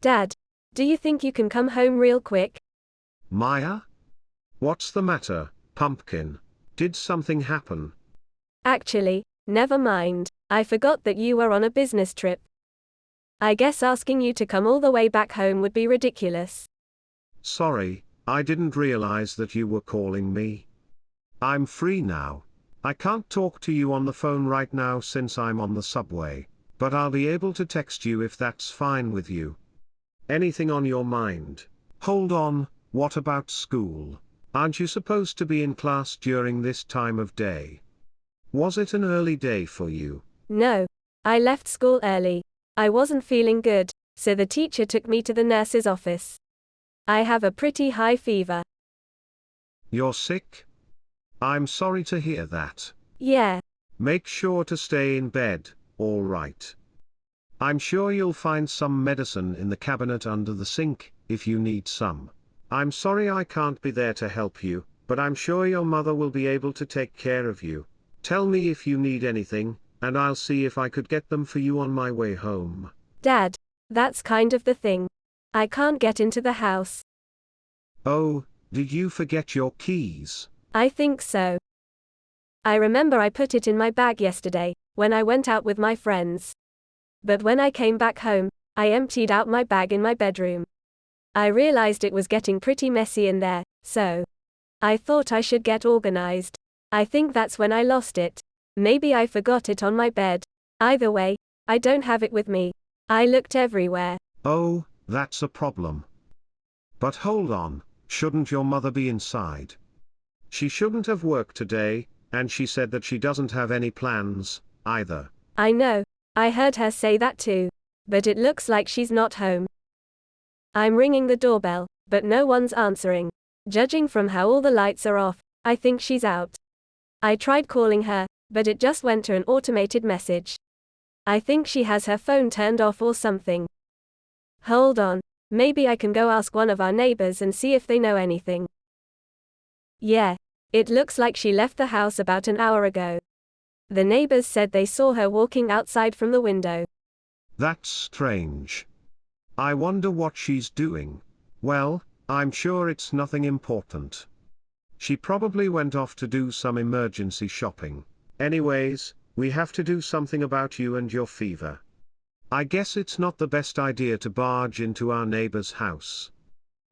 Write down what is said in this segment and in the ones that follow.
Dad, do you think you can come home real quick? Maya? What's the matter, Pumpkin? Did something happen? Actually, never mind. I forgot that you were on a business trip. I guess asking you to come all the way back home would be ridiculous. Sorry, I didn't realize that you were calling me. I'm free now. I can't talk to you on the phone right now since I'm on the subway, but I'll be able to text you if that's fine with you. Anything on your mind? Hold on, what about school? Aren't you supposed to be in class during this time of day? Was it an early day for you? No. I left school early. I wasn't feeling good, so the teacher took me to the nurse's office. I have a pretty high fever. You're sick? I'm sorry to hear that. Yeah. Make sure to stay in bed, all right? I'm sure you'll find some medicine in the cabinet under the sink, if you need some. I'm sorry I can't be there to help you, but I'm sure your mother will be able to take care of you. Tell me if you need anything, and I'll see if I could get them for you on my way home. Dad, that's kind of the thing. I can't get into the house. Oh, did you forget your keys? I think so. I remember I put it in my bag yesterday, when I went out with my friends. But when I came back home, I emptied out my bag in my bedroom. I realized it was getting pretty messy in there, so I thought I should get organized. I think that's when I lost it. Maybe I forgot it on my bed. Either way, I don't have it with me. I looked everywhere. Oh, that's a problem. But hold on, shouldn't your mother be inside? She shouldn't have worked today, and she said that she doesn't have any plans, either. I know, I heard her say that too. But it looks like she's not home. I'm ringing the doorbell, but no one's answering. Judging from how all the lights are off, I think she's out. I tried calling her, but it just went to an automated message. I think she has her phone turned off or something. Hold on, maybe I can go ask one of our neighbors and see if they know anything. Yeah, it looks like she left the house about an hour ago. The neighbors said they saw her walking outside from the window. That's strange. I wonder what she's doing. Well, I'm sure it's nothing important. She probably went off to do some emergency shopping. Anyways, we have to do something about you and your fever. I guess it's not the best idea to barge into our neighbor's house.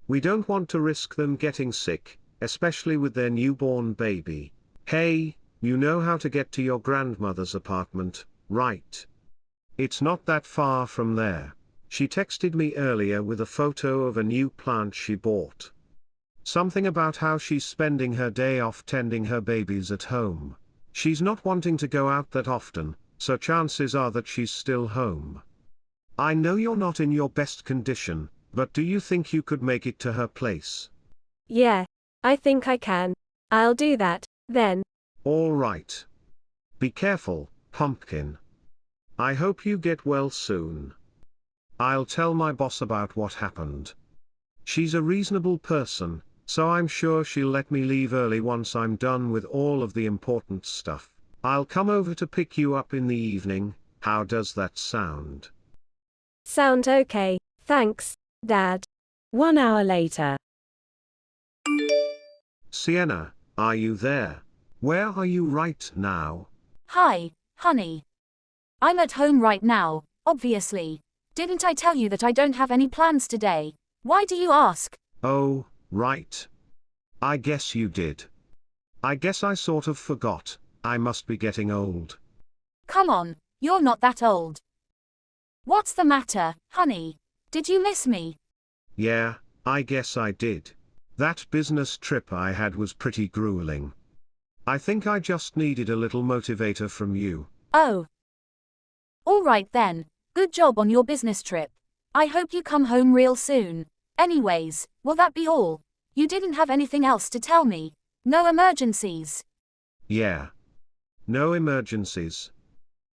We don't want to risk them getting sick, especially with their newborn baby. Hey, you know how to get to your grandmother's apartment, right? It's not that far from there. She texted me earlier with a photo of a new plant she bought. Something about how she's spending her day off tending her babies at home. She's not wanting to go out that often, so chances are that she's still home. I know you're not in your best condition, but do you think you could make it to her place? Yeah, I think I can. I'll do that, then. All right. Be careful, Pumpkin. I hope you get well soon. I'll tell my boss about what happened. She's a reasonable person, so I'm sure she'll let me leave early once I'm done with all of the important stuff. I'll come over to pick you up in the evening. How does that sound? Sound okay, thanks, Dad. 1 hour later. Sienna, are you there? Where are you right now? Hi, honey. I'm at home right now, obviously. Didn't I tell you that I don't have any plans today? Why do you ask? Oh, right. I guess you did. I guess I sort of forgot. I must be getting old. Come on, you're not that old. What's the matter, honey? Did you miss me? Yeah, I guess I did. That business trip I had was pretty grueling. I think I just needed a little motivator from you. Oh. All right then, good job on your business trip. I hope you come home real soon. Anyways, will that be all? You didn't have anything else to tell me? No emergencies? Yeah. No emergencies.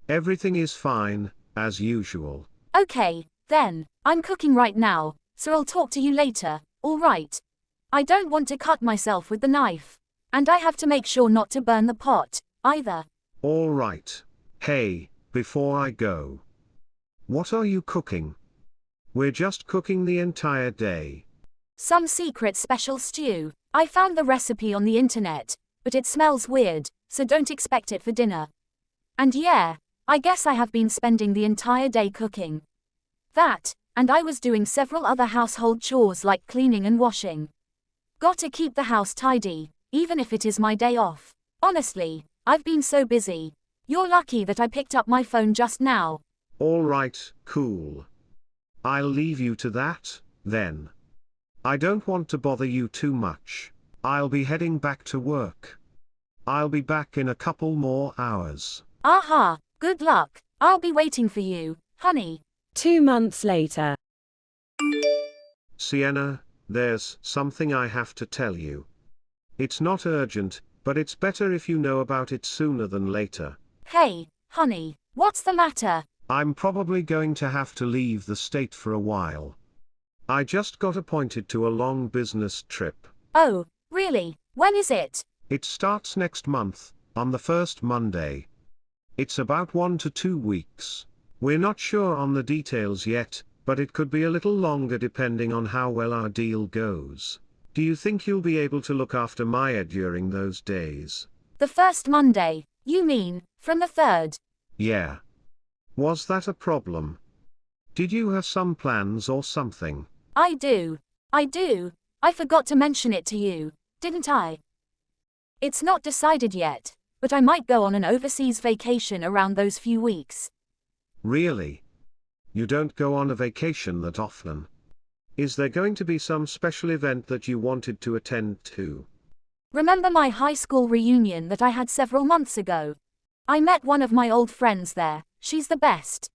Everything is fine, as usual. Okay, then, I'm cooking right now, so I'll talk to you later, alright? I don't want to cut myself with the knife. And I have to make sure not to burn the pot, either. All right. Hey, before I go. What are you cooking? We're just cooking the entire day. Some secret special stew. I found the recipe on the internet, but it smells weird, so don't expect it for dinner. And yeah, I guess I have been spending the entire day cooking. That, and I was doing several other household chores like cleaning and washing. Gotta keep the house tidy, even if it is my day off. Honestly, I've been so busy. You're lucky that I picked up my phone just now. All right, cool. I'll leave you to that, then. I don't want to bother you too much. I'll be heading back to work. I'll be back in a couple more hours. Aha, good luck. I'll be waiting for you, honey. 2 months later. Sienna, there's something I have to tell you. It's not urgent, but it's better if you know about it sooner than later. Hey, honey, what's the matter? I'm probably going to have to leave the state for a while. I just got appointed to a long business trip. Oh, really? When is it? It starts next month, on the first Monday. It's about 1 to 2 weeks. We're not sure on the details yet, but it could be a little longer depending on how well our deal goes. Do you think you'll be able to look after Maya during those days? The first Monday, you mean, from the 3rd? Yeah. Was that a problem? Did you have some plans or something? I do. I forgot to mention it to you, didn't I? It's not decided yet, but I might go on an overseas vacation around those few weeks. Really? You don't go on a vacation that often. Is there going to be some special event that you wanted to attend to? Remember my high school reunion that I had several months ago? I met one of my old friends there. She's the best.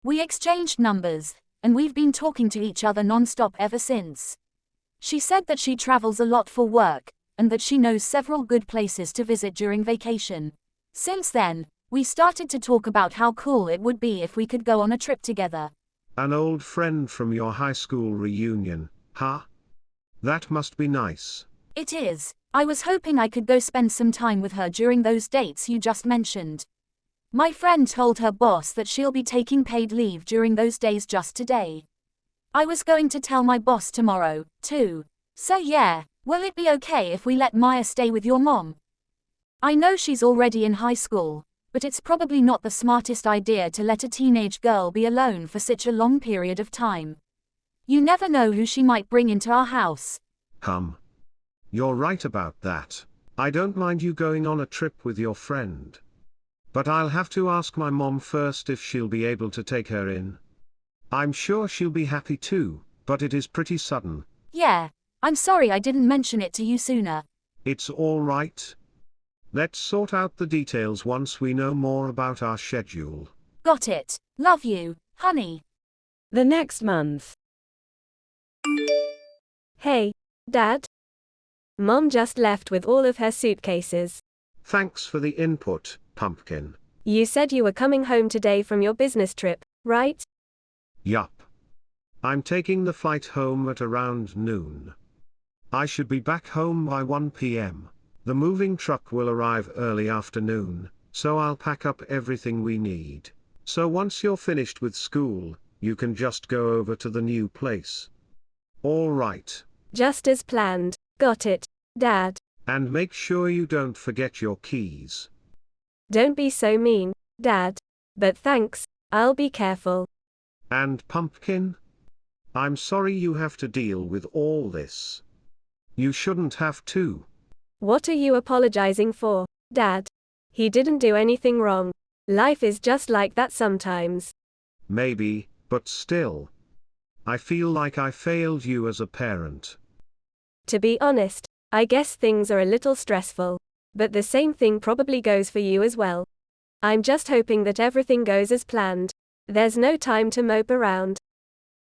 We exchanged numbers, and we've been talking to each other non-stop ever since. She said that she travels a lot for work, and that she knows several good places to visit during vacation. Since then, we started to talk about how cool it would be if we could go on a trip together. An old friend from your high school reunion, huh? That must be nice. It is. I was hoping I could go spend some time with her during those dates you just mentioned. My friend told her boss that she'll be taking paid leave during those days just today. I was going to tell my boss tomorrow, too. So yeah, will it be okay if we let Maya stay with your mom? I know she's already in high school, but it's probably not the smartest idea to let a teenage girl be alone for such a long period of time. You never know who she might bring into our house. You're right about that. I don't mind you going on a trip with your friend. But I'll have to ask my mom first if she'll be able to take her in. I'm sure she'll be happy too, but it is pretty sudden. Yeah, I'm sorry I didn't mention it to you sooner. It's all right. Let's sort out the details once we know more about our schedule. Got it. Love you, honey. The next month. Hey, Dad? Mom just left with all of her suitcases. Thanks for the input, Pumpkin. You said you were coming home today from your business trip, right? Yup. I'm taking the flight home at around noon. I should be back home by 1 p.m. The moving truck will arrive early afternoon, so I'll pack up everything we need. So once you're finished with school, you can just go over to the new place. All right. Just as planned. Got it, Dad. And make sure you don't forget your keys. Don't be so mean, Dad. But thanks, I'll be careful. And Pumpkin? I'm sorry you have to deal with all this. You shouldn't have to. What are you apologizing for, Dad? He didn't do anything wrong. Life is just like that sometimes. Maybe, but still. I feel like I failed you as a parent. To be honest, I guess things are a little stressful. But the same thing probably goes for you as well. I'm just hoping that everything goes as planned. There's no time to mope around.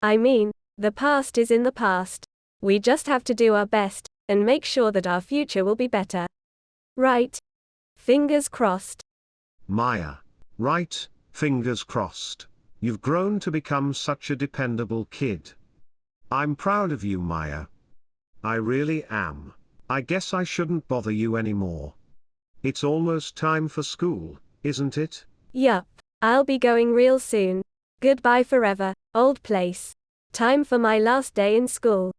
I mean, the past is in the past. We just have to do our best, and make sure that our future will be better. Right? Fingers crossed. Maya. Right, fingers crossed. You've grown to become such a dependable kid. I'm proud of you, Maya. I really am. I guess I shouldn't bother you anymore. It's almost time for school, isn't it? Yup. I'll be going real soon. Goodbye forever, old place. Time for my last day in school.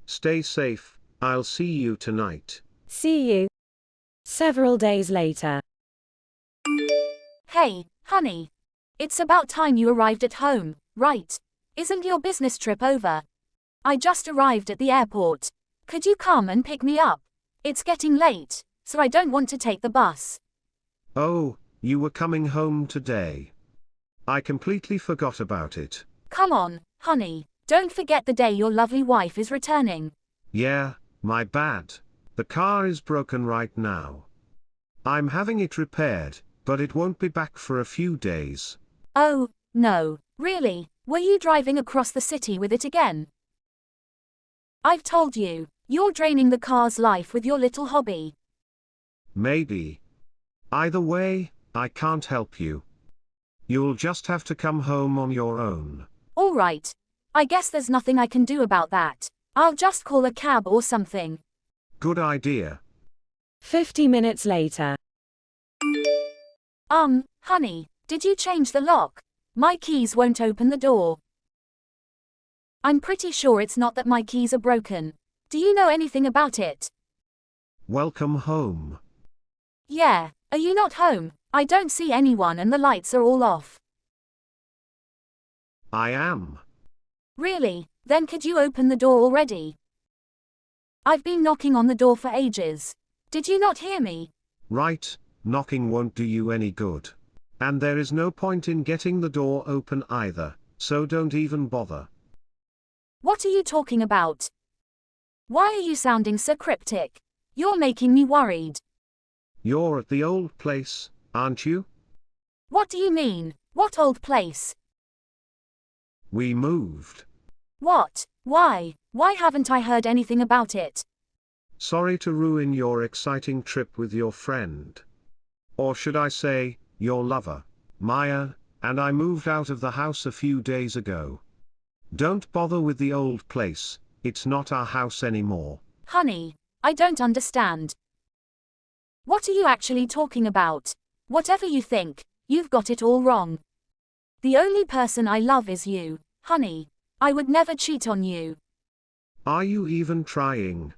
Stay safe, I'll see you tonight. See you. Several days later. Hey, honey. It's about time you arrived at home, right? Isn't your business trip over? I just arrived at the airport. Could you come and pick me up? It's getting late, so I don't want to take the bus. Oh, you were coming home today. I completely forgot about it. Come on, honey. Don't forget the day your lovely wife is returning. Yeah, my bad. The car is broken right now. I'm having it repaired, but it won't be back for a few days. Oh, no, really? Were you driving across the city with it again? I've told you, you're draining the car's life with your little hobby. Maybe. Either way, I can't help you. You'll just have to come home on your own. All right. I guess there's nothing I can do about that. I'll just call a cab or something. Good idea. 50 minutes later. Honey, did you change the lock? My keys won't open the door. I'm pretty sure it's not that my keys are broken. Do you know anything about it? Welcome home. Yeah, are you not home? I don't see anyone and the lights are all off. I am. Really? Then could you open the door already? I've been knocking on the door for ages. Did you not hear me? Right, knocking won't do you any good. And there is no point in getting the door open either, so don't even bother. What are you talking about? Why are you sounding so cryptic? You're making me worried. You're at the old place, aren't you? What do you mean? What old place? We moved. What? Why? Why haven't I heard anything about it? Sorry to ruin your exciting trip with your friend. Or should I say, your lover, Maya, and I moved out of the house a few days ago. Don't bother with the old place, it's not our house anymore. Honey, I don't understand. What are you actually talking about? Whatever you think, you've got it all wrong. The only person I love is you, honey. I would never cheat on you. Are you even trying?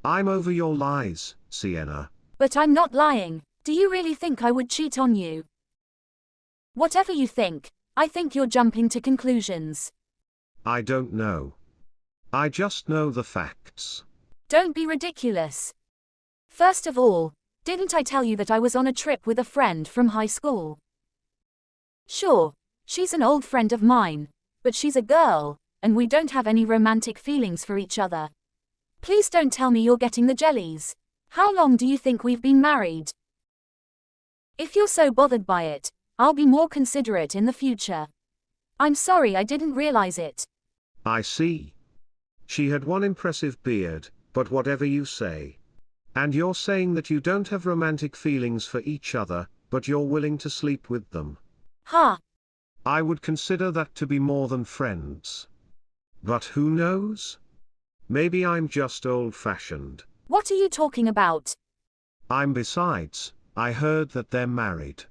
I'm over your lies, Sienna. But I'm not lying. Do you really think I would cheat on you? Whatever you think, I think you're jumping to conclusions. I don't know. I just know the facts. Don't be ridiculous. First of all, didn't I tell you that I was on a trip with a friend from high school? Sure, she's an old friend of mine, but she's a girl, and we don't have any romantic feelings for each other. Please don't tell me you're getting the jellies. How long do you think we've been married? If you're so bothered by it, I'll be more considerate in the future. I'm sorry I didn't realize it. I see. She had one impressive beard, but whatever you say. And you're saying that you don't have romantic feelings for each other, but you're willing to sleep with them. Huh. I would consider that to be more than friends. But who knows? Maybe I'm just old-fashioned. What are you talking about? Besides, I heard that they're married.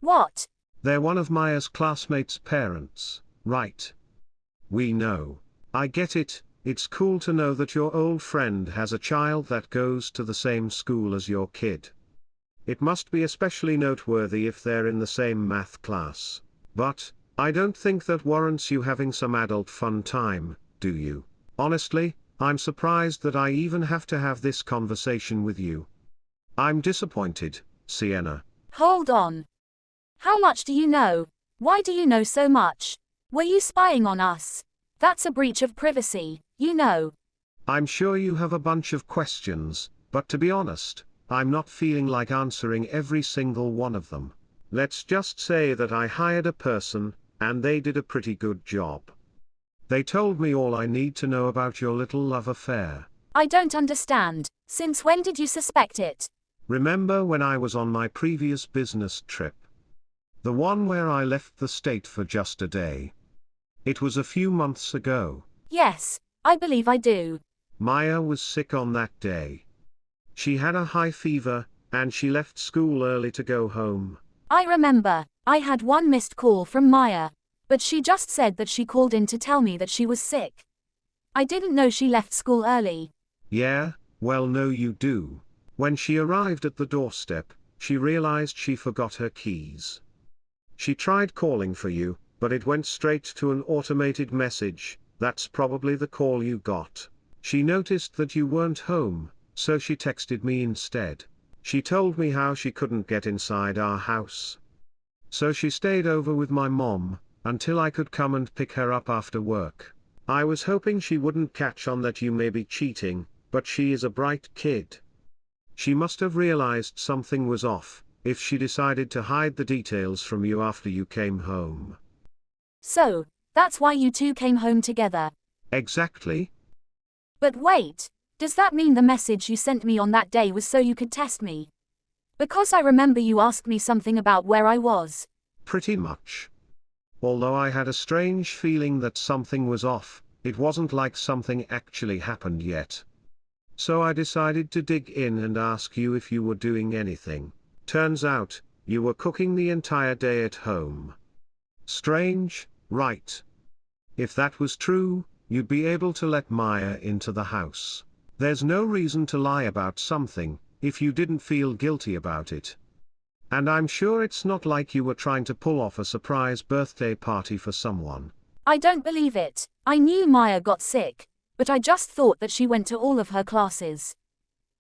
What? They're one of Maya's classmates' parents, right? We know. I get it, it's cool to know that your old friend has a child that goes to the same school as your kid. It must be especially noteworthy if they're in the same math class. But, I don't think that warrants you having some adult fun time, do you? Honestly, I'm surprised that I even have to have this conversation with you. I'm disappointed, Sienna. Hold on. How much do you know? Why do you know so much? Were you spying on us? That's a breach of privacy, you know. I'm sure you have a bunch of questions, but to be honest, I'm not feeling like answering every single one of them. Let's just say that I hired a person, and they did a pretty good job. They told me all I need to know about your little love affair. I don't understand. Since when did you suspect it? Remember when I was on my previous business trip? The one where I left the state for just a day. It was a few months ago. Yes, I believe I do. Maya was sick on that day. She had a high fever, and she left school early to go home. I remember. I had one missed call from Maya. But she just said that she called in to tell me that she was sick. I didn't know she left school early. Yeah, well no you do. When she arrived at the doorstep, she realized she forgot her keys. She tried calling for you, but it went straight to an automated message. That's probably the call you got. She noticed that you weren't home, so she texted me instead. She told me how she couldn't get inside our house. So she stayed over with my mom, until I could come and pick her up after work. I was hoping she wouldn't catch on that you may be cheating, but she is a bright kid. She must have realized something was off, if she decided to hide the details from you after you came home. So, that's why you two came home together. Exactly. But wait, does that mean the message you sent me on that day was so you could test me? Because I remember you asked me something about where I was. Pretty much. Although I had a strange feeling that something was off, it wasn't like something actually happened yet. So I decided to dig in and ask you if you were doing anything. Turns out, you were cooking the entire day at home. Strange, right? If that was true, you'd be able to let Maya into the house. There's no reason to lie about something, if you didn't feel guilty about it. And I'm sure it's not like you were trying to pull off a surprise birthday party for someone. I don't believe it. I knew Maya got sick, but I just thought that she went to all of her classes.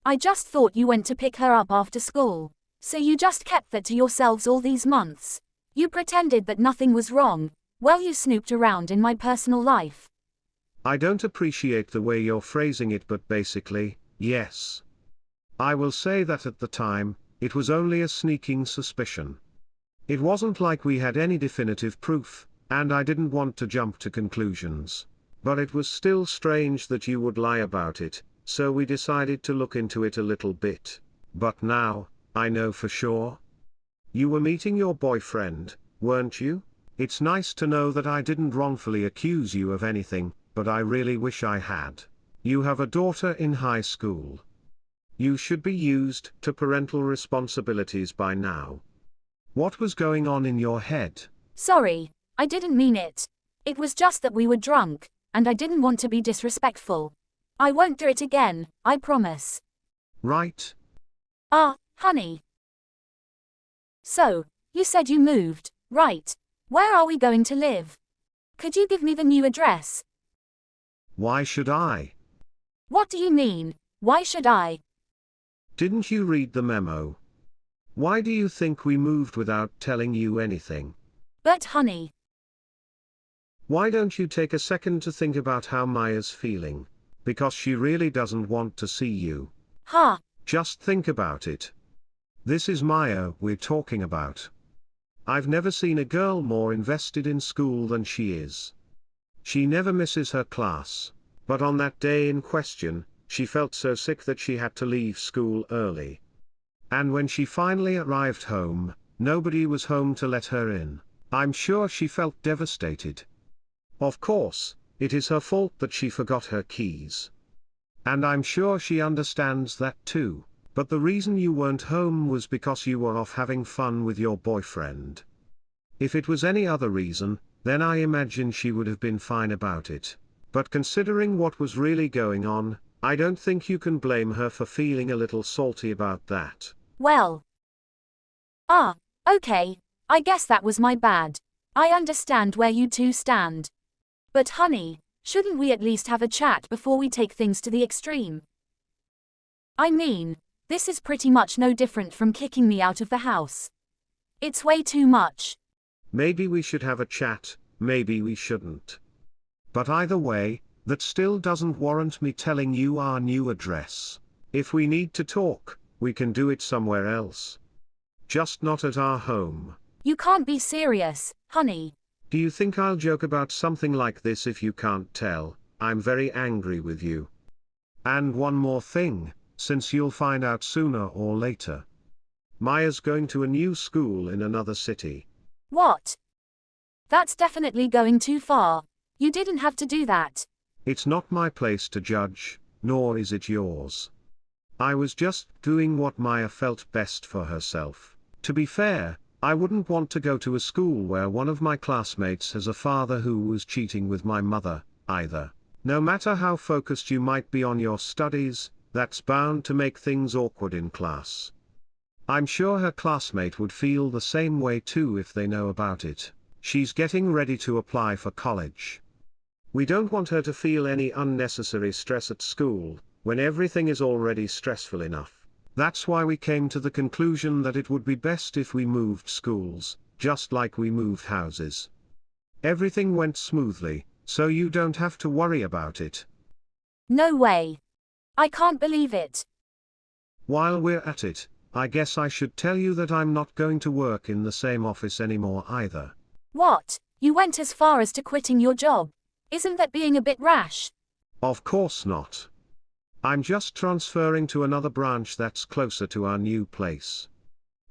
I just thought you went to pick her up after school. So you just kept that to yourselves all these months. You pretended that nothing was wrong. Well, you snooped around in my personal life. I don't appreciate the way you're phrasing it, but basically, yes. I will say that at the time, it was only a sneaking suspicion. It wasn't like we had any definitive proof, and I didn't want to jump to conclusions. But it was still strange that you would lie about it, so we decided to look into it a little bit. But now, I know for sure. You were meeting your boyfriend, weren't you? It's nice to know that I didn't wrongfully accuse you of anything, but I really wish I had. You have a daughter in high school. You should be used to parental responsibilities by now. What was going on in your head? Sorry, I didn't mean it. It was just that we were drunk, and I didn't want to be disrespectful. I won't do it again, I promise. Right. Honey. So, you said you moved, right? Where are we going to live? Could you give me the new address? Why should I? What do you mean, why should I? Didn't you read the memo? Why do you think we moved without telling you anything? But honey. Why don't you take a second to think about how Maya's feeling? Because she really doesn't want to see you. Huh? Just think about it. This is Maya we're talking about. I've never seen a girl more invested in school than she is. She never misses her class. But on that day in question, she felt so sick that she had to leave school early. And when she finally arrived home, nobody was home to let her in. I'm sure she felt devastated. Of course, it is her fault that she forgot her keys. And I'm sure she understands that too. But the reason you weren't home was because you were off having fun with your boyfriend. If it was any other reason, then I imagine she would have been fine about it. But considering what was really going on, I don't think you can blame her for feeling a little salty about that. Well. Okay, I guess that was my bad. I understand where you two stand. But honey, shouldn't we at least have a chat before we take things to the extreme? I mean, this is pretty much no different from kicking me out of the house. It's way too much. Maybe we should have a chat, maybe we shouldn't. But either way, that still doesn't warrant me telling you our new address. If we need to talk, we can do it somewhere else. Just not at our home. You can't be serious, honey. Do you think I'll joke about something like this if you can't tell? I'm very angry with you. And one more thing, since you'll find out sooner or later. Maya's going to a new school in another city. What? That's definitely going too far. You didn't have to do that. It's not my place to judge, nor is it yours. I was just doing what Maya felt best for herself. To be fair, I wouldn't want to go to a school where one of my classmates has a father who was cheating with my mother, either. No matter how focused you might be on your studies, that's bound to make things awkward in class. I'm sure her classmate would feel the same way too if they know about it. She's getting ready to apply for college. We don't want her to feel any unnecessary stress at school, when everything is already stressful enough. That's why we came to the conclusion that it would be best if we moved schools, just like we moved houses. Everything went smoothly, so you don't have to worry about it. No way. I can't believe it. While we're at it, I guess I should tell you that I'm not going to work in the same office anymore either. What? You went as far as to quitting your job? Isn't that being a bit rash? Of course not. I'm just transferring to another branch that's closer to our new place.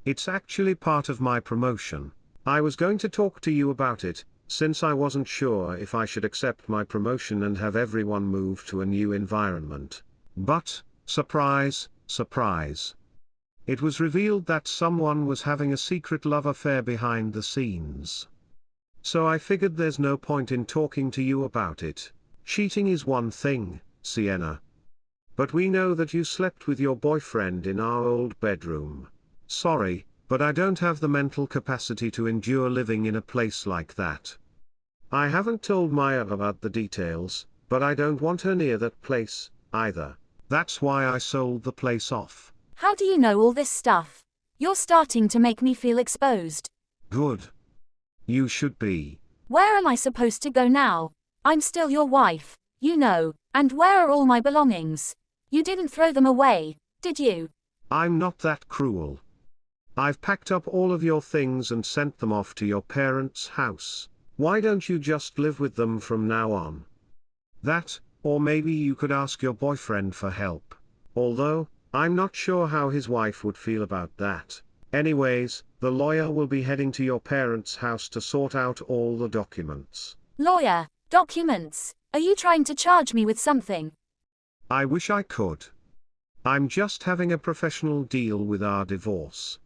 It's actually part of my promotion. I was going to talk to you about it, since I wasn't sure if I should accept my promotion and have everyone move to a new environment. But, surprise, surprise. It was revealed that someone was having a secret love affair behind the scenes. So I figured there's no point in talking to you about it. Cheating is one thing, Sienna. But we know that you slept with your boyfriend in our old bedroom. Sorry, but I don't have the mental capacity to endure living in a place like that. I haven't told Maya about the details, but I don't want her near that place, either. That's why I sold the place off. How do you know all this stuff? You're starting to make me feel exposed. Good. You should be. Where am I supposed to go now? I'm still your wife, you know, and where are all my belongings? You didn't throw them away, did you? I'm not that cruel. I've packed up all of your things and sent them off to your parents' house. Why don't you just live with them from now on? That, or maybe you could ask your boyfriend for help. Although, I'm not sure how his wife would feel about that. Anyways, the lawyer will be heading to your parents' house to sort out all the documents. Lawyer, documents? Are you trying to charge me with something? I wish I could. I'm just having a professional deal with our divorce.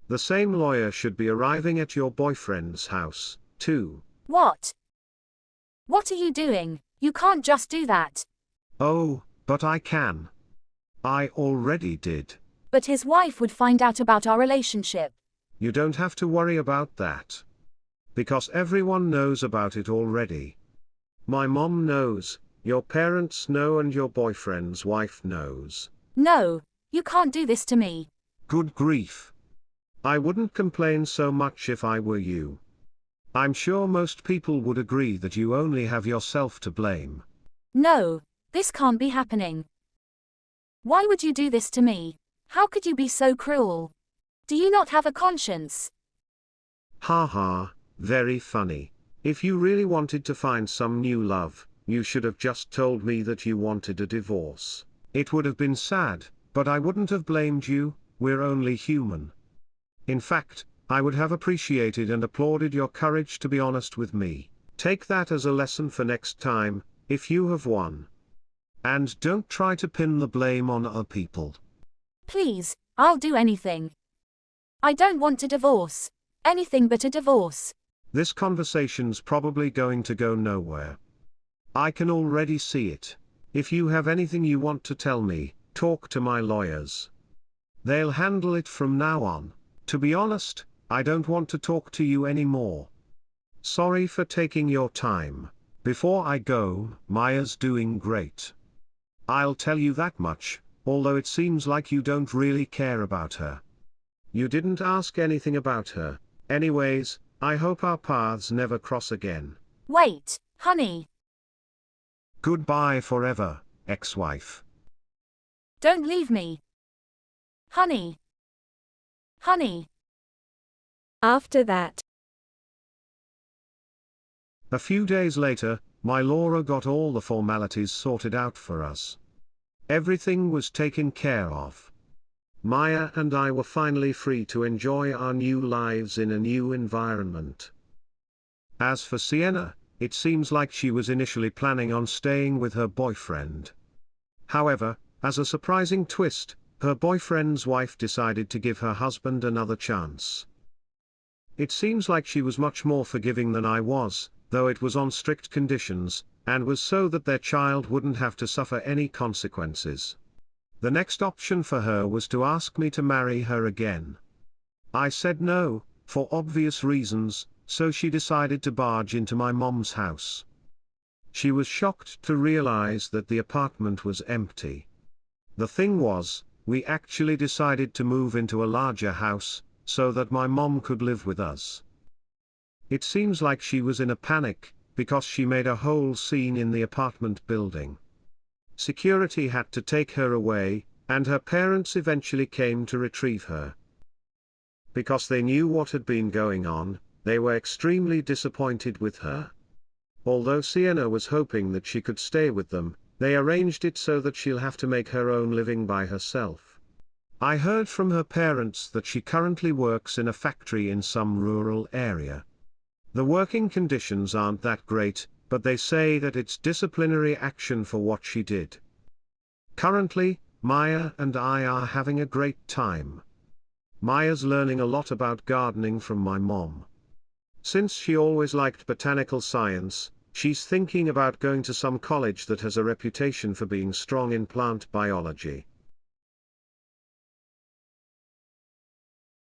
The same lawyer should be arriving at your boyfriend's house, too. What? What are you doing? You can't just do that. Oh, but I can. I already did. But his wife would find out about our relationship. You don't have to worry about that. Because everyone knows about it already. My mom knows, your parents know, and your boyfriend's wife knows. No, you can't do this to me. Good grief. I wouldn't complain so much if I were you. I'm sure most people would agree that you only have yourself to blame. No, this can't be happening. Why would you do this to me? How could you be so cruel? Do you not have a conscience? Ha ha, very funny. If you really wanted to find some new love, you should have just told me that you wanted a divorce. It would have been sad, but I wouldn't have blamed you. We're only human. In fact, I would have appreciated and applauded your courage to be honest with me. Take that as a lesson for next time, if you have one. And don't try to pin the blame on other people. Please, I'll do anything. I don't want a divorce. Anything but a divorce. This conversation's probably going to go nowhere. I can already see it. If you have anything you want to tell me, talk to my lawyers. They'll handle it from now on. To be honest, I don't want to talk to you anymore. Sorry for taking your time. Before I go, Maya's doing great. I'll tell you that much, although it seems like you don't really care about her. You didn't ask anything about her. Anyways, I hope our paths never cross again. Wait, honey. Goodbye forever, ex-wife. Don't leave me. Honey. Honey. After that, A few days later, my Laura got all the formalities sorted out for us. Everything was taken care of. Maya and I were finally free to enjoy our new lives in a new environment. As for Sienna, it seems like she was initially planning on staying with her boyfriend. However, as a surprising twist, her boyfriend's wife decided to give her husband another chance. It seems like she was much more forgiving than I was, though it was on strict conditions, and was so that their child wouldn't have to suffer any consequences. The next option for her was to ask me to marry her again. I said no, for obvious reasons, so she decided to barge into my mom's house. She was shocked to realize that the apartment was empty. The thing was, we actually decided to move into a larger house, so that my mom could live with us. It seems like she was in a panic, because she made a whole scene in the apartment building. Security had to take her away, and her parents eventually came to retrieve her. Because they knew what had been going on, they were extremely disappointed with her. Although Sienna was hoping that she could stay with them, they arranged it so that she'll have to make her own living by herself. I heard from her parents that she currently works in a factory in some rural area. The working conditions aren't that great, but they say that it's disciplinary action for what she did. Currently, Maya and I are having a great time. Maya's learning a lot about gardening from my mom. Since she always liked botanical science, she's thinking about going to some college that has a reputation for being strong in plant biology.